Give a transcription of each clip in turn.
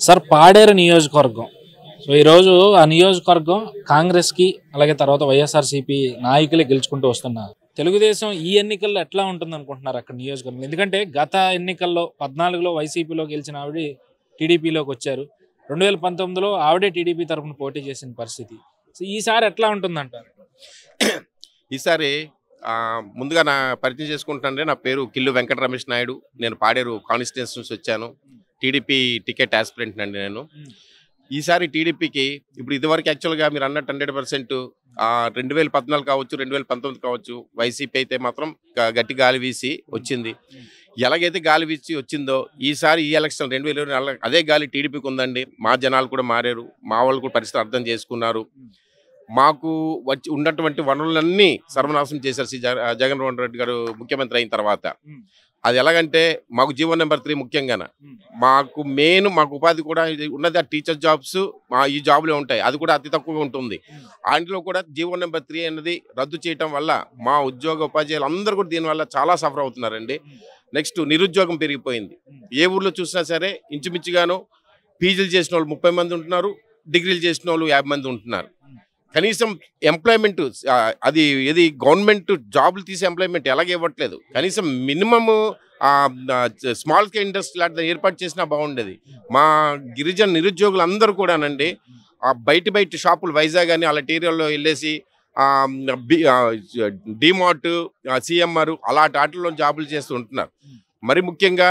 Sir Paderu నియోజకవర్గం. So ఈరోజు ఆ నియోజకవర్గం కాంగ్రెస్కి అలాగే తర్వాత వైఎస్ఆర్సీపీ నాయకులే గెలుచుకుంటూ వస్తున్నారు. తెలుగుదేశం ఈ ఎన్నికల్లో ఎట్లా ఉంటుంది అనుకుంటున్నారు అక్కడ నియోజకవర్గం? ఎందుకంటే గత ఎన్నికల్లో 14లో వైసీపీలో గెలిచిన ఆవిడ టీడీపీలోకి వచ్చారు. 2019లో ఆవిడే టీడీపీ తరఫున పోటీ చేసిన పరిస్థితి. సో ఈసారి ఎట్లా ఉంటుందంటారు? ఈసారి ముందుగా నా పరిచయం చేసుకుంటానంటే, నా పేరు కిల్లు వెంకట రమేష్ నాయుడు. నేను పాడేరు కాన్స్టిట్యున్సీ నుంచి వచ్చాను. టీడీపీ టికెట్ ఆస్పిరెంట్ అండి నేను. ఈసారి టీడీపీకి ఇప్పుడు ఇదివరకు యాక్చువల్గా మీరు అన్నట్టు 100% 2014 కావచ్చు, 2019 కావచ్చు, వైసీపీ అయితే మాత్రం గట్టి గాలి వీసి వచ్చింది. ఎలాగైతే గాలి వీసి వచ్చిందో ఈసారి ఈ ఎలక్షన్ 2024 అదే గాలి టీడీపీకి ఉందండి. మా జనాలు కూడా మారారు, మా వాళ్ళు కూడా పరిస్థితి అర్థం చేసుకున్నారు. మాకు వచ్చి ఉన్నటువంటి వనరులన్నీ సర్వనాశనం చేశారు జగన్మోహన్ రెడ్డి గారు ముఖ్యమంత్రి అయిన తర్వాత. అది ఎలాగంటే మాకు జీవో నెంబర్ 3 ముఖ్యంగాన మాకు మెయిన్ మాకు ఉపాధి కూడా ఉన్నది ఆ టీచర్ జాబ్స్ మా ఈ జాబ్లో ఉంటాయి. అది కూడా అతి తక్కువగా ఉంటుంది. అందులో కూడా జీవో నెంబర్ 3 అనేది రద్దు చేయటం వల్ల మా ఉద్యోగ ఉపాధ్యాయులు అందరూ కూడా దీనివల్ల చాలా సఫర్ అవుతున్నారండి. నెక్స్ట్ నిరుద్యోగం పెరిగిపోయింది. ఏ ఊర్లో చూసినా సరే ఇంచుమించుగాను పీజీలు చేసిన వాళ్ళు 30 మంది ఉంటున్నారు, డిగ్రీలు చేసిన వాళ్ళు 50 మంది ఉంటున్నారు. కనీసం ఎంప్లాయ్మెంట్ అది ఏది గవర్నమెంట్ జాబులు తీసే ఎంప్లాయ్మెంట్ ఎలాగే ఇవ్వట్లేదు. కనీసం మినిమమ్ స్మాల్ స్కేల్ ఇండస్ట్రీ లాంటిది ఏర్పాటు చేసినా బాగుండేది. మా గిరిజన నిరుద్యోగులు అందరూ కూడానండి బయట షాపులు వైజాగ్ అని అలాంటి ఏరియాలో వెళ్ళేసి డిమార్ట్, సిఎంఆర్ అలాంటి వాటిల్లో జాబులు చేస్తూ ఉంటున్నారు. మరి ముఖ్యంగా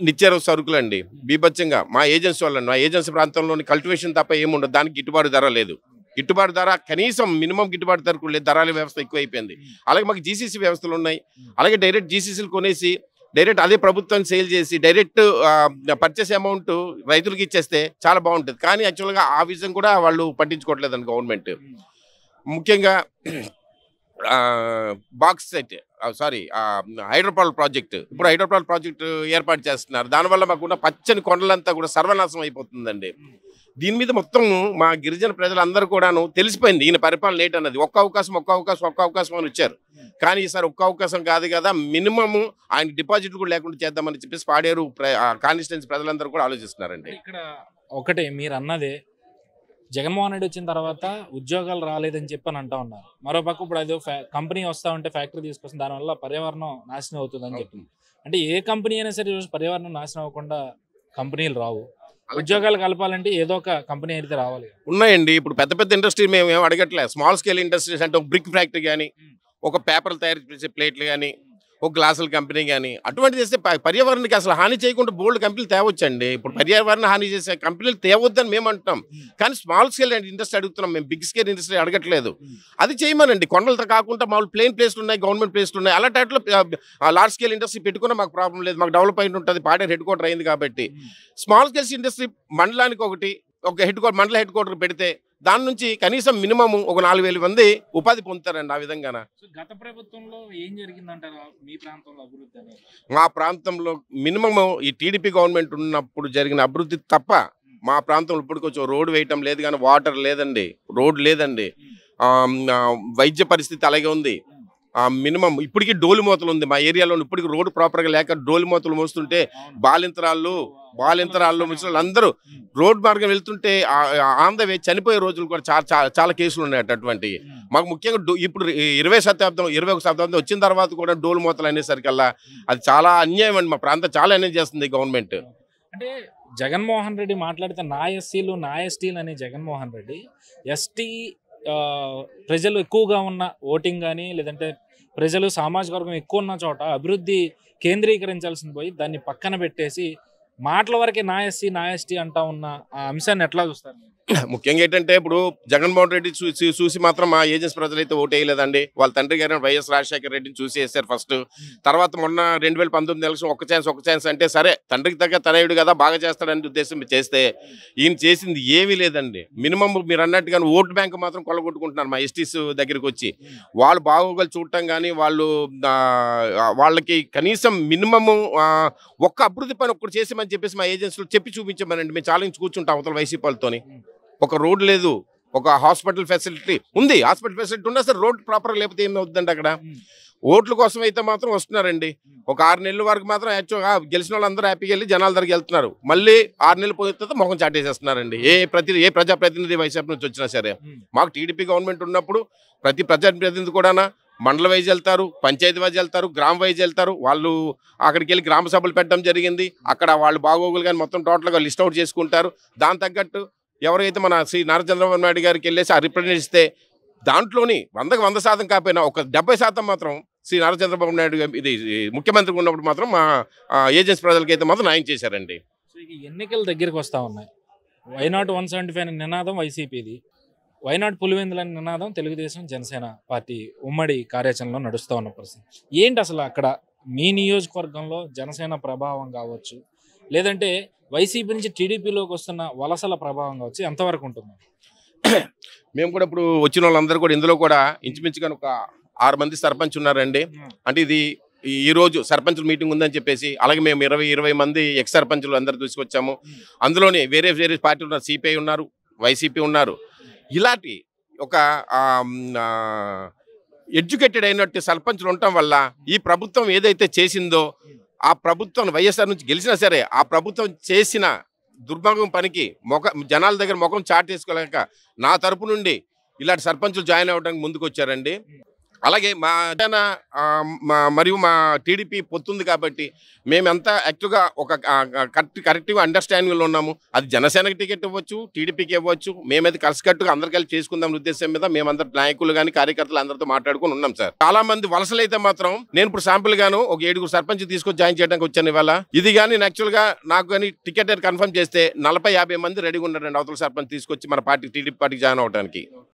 నిత్యావసర సరుకులు అండి బీభత్సంగా మా ఏజెన్సీ వాళ్ళండి. మా ఏజెన్సీ ప్రాంతంలోని కల్టివేషన్ తప్ప ఏముండదు. దానికి గిట్టుబాటు ధర లేదు. గిట్టుబాటు ధర కనీసం మినిమం గిట్టుబాటు ధరకు లేదు. ధరల వ్యవస్థ ఎక్కువైపోయింది. అలాగే మాకు జీసీసీ వ్యవస్థలు ఉన్నాయి. అలాగే డైరెక్ట్ జీసీసీలు కొనేసి డైరెక్ట్ అదే ప్రభుత్వాన్ని సేల్ చేసి డైరెక్ట్ పర్చేస్ అమౌంట్ రైతులకు ఇచ్చేస్తే చాలా బాగుంటుంది. కానీ యాక్చువల్గా ఆ విషయం కూడా వాళ్ళు పట్టించుకోవట్లేదండి గవర్నమెంట్. ముఖ్యంగా బాక్సైట్ హైడ్రోపవర్ ప్రాజెక్టు, ఇప్పుడు హైడ్రోపవర్ ప్రాజెక్టు ఏర్పాటు చేస్తున్నారు. దానివల్ల మాకున్న పచ్చని కొండలంతా కూడా సర్వనాశనం అయిపోతుందండి. దీని మీద మొత్తం మా గిరిజన ప్రజలందరూ కూడాను తెలిసిపోయింది ఈయన పరిపాలన ఏంటన్నది. ఒక్క అవకాశం అని వచ్చారు. కానీ ఈసారి ఒక్క అవకాశం కాదు కదా, మినిమము ఆయన డిపాజిట్లు కూడా లేకుండా చేద్దామని చెప్పేసి పాడేరు కాన్స్టిట్యున్సీ ప్రజలందరూ కూడా ఆలోచిస్తున్నారండి. ఇక్కడ ఒకటే మీరు అన్నదే, జగన్మోహన్ రెడ్డి వచ్చిన తర్వాత ఉద్యోగాలు రాలేదని చెప్పి అని అంటా ఉన్నారు. మరోపక్క ఇప్పుడు అదో కంపెనీ వస్తూ ఉంటే ఫ్యాక్టరీ తీసుకొస్తుంది, దానివల్ల పర్యావరణం నాశనం అవుతుందని చెప్తుంది. అంటే ఏ కంపెనీ అయినా సరే ఈరోజు పర్యావరణం నాశనం అవ్వకుండా కంపెనీలు రావు. ఉద్యోగాలు కలపాలంటే ఏదో ఒక కంపెనీ అయితే రావాలి. ఉన్నాయండి. ఇప్పుడు పెద్ద ఇండస్ట్రీ మేము ఏం అడగట్లేదు. స్మాల్ స్కేల్ ఇండస్ట్రీస్ అంటే ఒక బ్రిక్ ఫ్యాక్టరీ కానీ, ఒక పేపర్లు తయారు చేసే ప్లేట్లు కానీ, ఒక గ్లాసుల కంపెనీ కానీ అటువంటిది చేస్తే పర్యావరణానికి అసలు హాని చేయకుండా బోల్డ్ కంపెనీలు తేవచ్చండి. ఇప్పుడు పర్యావరణ హాని చేసే కంపెనీలు తేవద్దని మేము అంటున్నాం. కానీ స్మాల్ స్కేల్ ఇండస్ట్రీ అడుగుతున్నాం మేము, బిగ్ స్కేల్ ఇండస్ట్రీ అడగట్లేదు. అది చేయమనండి. కొండలతో కాకుండా మామూలు ప్లేన్ ప్లేస్లు ఉన్నాయి, గవర్నమెంట్ ప్లేస్లు ఉన్నాయి. అలాంటి వాటిలో లార్జ్ స్కేల్ ఇండస్ట్రీ పెట్టుకున్నా మాకు ప్రాబ్లం లేదు. మాకు డెవలప్ అయి ఉంటుంది. పాడేరు హెడ్ క్వార్టర్ అయింది కాబట్టి స్మాల్ స్కేల్ ఇండస్ట్రీ మండలానికి ఒక మండల హెడ్ క్వార్టర్ పెడితే దాని నుంచి కనీసం మినిమం ఒక 4000 మంది ఉపాధి పొందుతారండి. ఆ విధంగా గత ప్రభుత్వంలో ఏం జరిగిందంటారా మీ ప్రాంతంలో అభివృద్ధి అనేది? మా ప్రాంతంలో మినిమం ఈ టీడీపీ గవర్నమెంట్ ఉన్నప్పుడు జరిగిన అభివృద్ధి తప్ప మా ప్రాంతంలో ఇప్పటికొచ్చి రోడ్డు వేయటం లేదు, కానీ వాటర్ లేదండి, రోడ్ లేదండి, వైద్య పరిస్థితి అలాగే ఉంది. మినిమం ఇప్పటికీ డోలు మూతలు ఉంది మా ఏరియాలో. ఇప్పటికి రోడ్డు ప్రాపర్గా లేక డోలు మూతలు మోస్తుంటే బాలింతరాళ్ళు ముసలు అందరూ రోడ్ మార్గం వెళ్తుంటే ఆన్ ద వే చనిపోయే రోజులు కూడా చాలా కేసులు ఉన్నాయి. అటువంటివి మాకు ముఖ్యంగా ఇప్పుడు 21వ శతాబ్దం వచ్చిన తర్వాత కూడా డోలు మూతలు అనేసరికల్లా అది చాలా అన్యాయం అండి. మా ప్రాంతం చాలా అన్యాయం చేస్తుంది గవర్నమెంట్. అంటే జగన్మోహన్ రెడ్డి మాట్లాడితే నా ఎస్సీలు నా ఎస్టీలు అనే జగన్మోహన్ రెడ్డి ఎస్టీ ప్రజలు ఎక్కువగా ఉన్న ఓటింగ్ కానీ లేదంటే ప్రజలు సామాజిక వర్గం ఎక్కువ ఉన్న చోట అభివృద్ధి కేంద్రీకరించాల్సింది పోయి దాన్ని పక్కన పెట్టేసి మాటల వరకే నా ఎస్సీ నా ఎస్టీ అంటా ఉన్న ఆ అంశాన్ని ఎట్లా చూస్తారు? ముఖ్యంగా ఏంటంటే ఇప్పుడు జగన్మోహన్ రెడ్డి చూసి మాత్రం మా ఏజెన్సీ ప్రజలైతే ఓటు వేయలేదండి. వాళ్ళ తండ్రి గారు వైఎస్ రాజశేఖర రెడ్డిని చూసి వేశారు ఫస్ట్. తర్వాత మొన్న 2019 ఎలక్షన్ ఒక ఛాన్స్ అంటే సరే తండ్రికి తగ్గ తనయుడు కదా బాగా చేస్తాడని ఉద్దేశం చేస్తే ఈయన చేసింది ఏమీ లేదండి. మినిమం మీరు అన్నట్టుగానే ఓటు బ్యాంక్ మాత్రం కొల్లగొట్టుకుంటున్నారు మా ఎస్టీస్ దగ్గరికి వచ్చి. వాళ్ళు బాగోగులు చూడటం కానీ వాళ్ళకి కనీసం మినిమము ఒక్క అభివృద్ధి పని ఒక్కటి చేసామని చెప్పేసి మా ఏజెన్సీలో చెప్పి చూపించమనండి. మేము ఛాలెంజ్ కూర్చుంటాం అవతల వైసీపీ వాళ్ళతోని. ఒక రోడ్ లేదు, ఒక హాస్పిటల్ ఫెసిలిటీ ఉంది, హాస్పిటల్ ఫెసిలిటీ ఉన్నా సరే రోడ్ ప్రాపర్గా లేకపోతే ఏమవుతుందండి అక్కడ. ఓట్ల కోసం అయితే మాత్రం వస్తున్నారండి. ఒక 6 నెలల వరకు మాత్రం యాక్చువల్గా గెలిచిన వాళ్ళందరూ హ్యాపీగా వెళ్ళి జనాల దగ్గరికి వెళ్తున్నారు. మళ్ళీ 6 నెలలు పోయిన తర్వాత మొహం చాటేసేస్తున్నారండి. ఏ ప్రజాప్రతినిధి వైసీపీ నుంచి వచ్చినా సరే. మాకు టీడీపీ గవర్నమెంట్ ఉన్నప్పుడు ప్రతి ప్రజాప్రతినిధి కూడా మండల వైజ్ వెళ్తారు, పంచాయతీ వైజ్ వెళ్తారు, గ్రామ వైజ్ వెళ్తారు. వాళ్ళు అక్కడికి వెళ్ళి గ్రామ సభలు పెట్టడం జరిగింది. అక్కడ వాళ్ళు బాగోగులు కానీ మొత్తం టోటల్గా లిస్ట్ అవుట్ చేసుకుంటారు. దాని తగ్గట్టు ఎవరైతే మన శ్రీ నారా చంద్రబాబు నాయుడు గారికి వెళ్ళేసి ఆ రిప్రజెంట్ ఇస్తే దాంట్లోని 100% కాకపోయినా ఒక 70% మాత్రం శ్రీ నారా చంద్రబాబు నాయుడు ఇది ముఖ్యమంత్రి ఉన్నప్పుడు మాత్రం మా ఏజెన్సీ ప్రజలకి అయితే మాత్రం న్యాయం చేశారండి. సో ఈ ఎన్నికల దగ్గరికి వస్తూ ఉన్నాయి. వైనాట్ 175 నినాదం వైసీపీది, వైనాట్ పులివెందులని నినాదం తెలుగుదేశం జనసేన పార్టీ ఉమ్మడి కార్యాచరణలో నడుస్తూ ఉన్న పరిస్థితి ఏంటి? అసలు అక్కడ మీ నియోజకవర్గంలో జనసేన ప్రభావం కావచ్చు, లేదంటే వైసీపీ నుంచి టీడీపీలోకి వస్తున్న వలసల ప్రభావం కావచ్చు, ఎంతవరకు ఉంటుంది? మేము కూడా ఇప్పుడు వచ్చిన వాళ్ళందరూ కూడా ఇందులో కూడా ఇంచుమించుగా ఒక 6 మంది సర్పంచ్ ఉన్నారండి. అంటే ఇది ఈ రోజు సర్పంచుల మీటింగ్ ఉందని చెప్పేసి అలాగే మేము 20 మంది ఎక్స్ సర్పంచులు అందరు తీసుకొచ్చాము. అందులోనే వేరే పార్టీలు ఉన్నారు, సిపిఐ ఉన్నారు, వైసీపీ ఉన్నారు. ఇలాంటి ఒక ఎడ్యుకేటెడ్ అయినట్టు సర్పంచులు ఉండటం వల్ల ఈ ప్రభుత్వం ఏదైతే చేసిందో ఆ ప్రభుత్వం వైఎస్ఆర్ నుంచి గెలిచినా సరే ఆ ప్రభుత్వం చేసిన దుర్భాగం పనికి జనాల దగ్గర ముఖం చాటేసుకోలేక నా తరపు నుండి ఇలాంటి సర్పంచులు జాయిన్ అవ్వడానికి ముందుకు వచ్చారండి. అలాగే మరియు మా టీడీపీ పొత్తుంది కాబట్టి మేమంతా యాక్చువల్గా ఒక కరెక్ట్గా అండర్స్టాండింగ్లో ఉన్నాము. అది జనసేనకి టికెట్ ఇవ్వచ్చు, టీడీపీకి ఇవ్వచ్చు. మేమైతే కలిసికట్టుగా అందరు కలిసి చేసుకుందాం ఉద్దేశం మీద మేమందరూ నాయకులు కానీ కార్యకర్తలు అందరితో మాట్లాడుకుని ఉన్నాం సార్. చాలా మంది వలసలు అయితే మాత్రం నేను ఇప్పుడు శాంపుల్ గాను ఒక 7 సర్పంచ్ తీసుకొని జాయిన్ చేయడానికి వచ్చాను ఇవాళ. ఇది కానీ యాక్చువల్గా నాకు కానీ టికెట్ కన్ఫర్మ్ చేస్తే 40-50 మంది రెడీగా ఉన్నారండి అవతల సర్పంచ్ తీసుకొచ్చి మన పార్టీ టీడీపీ పార్టీకి జాయిన్ అవడానికి.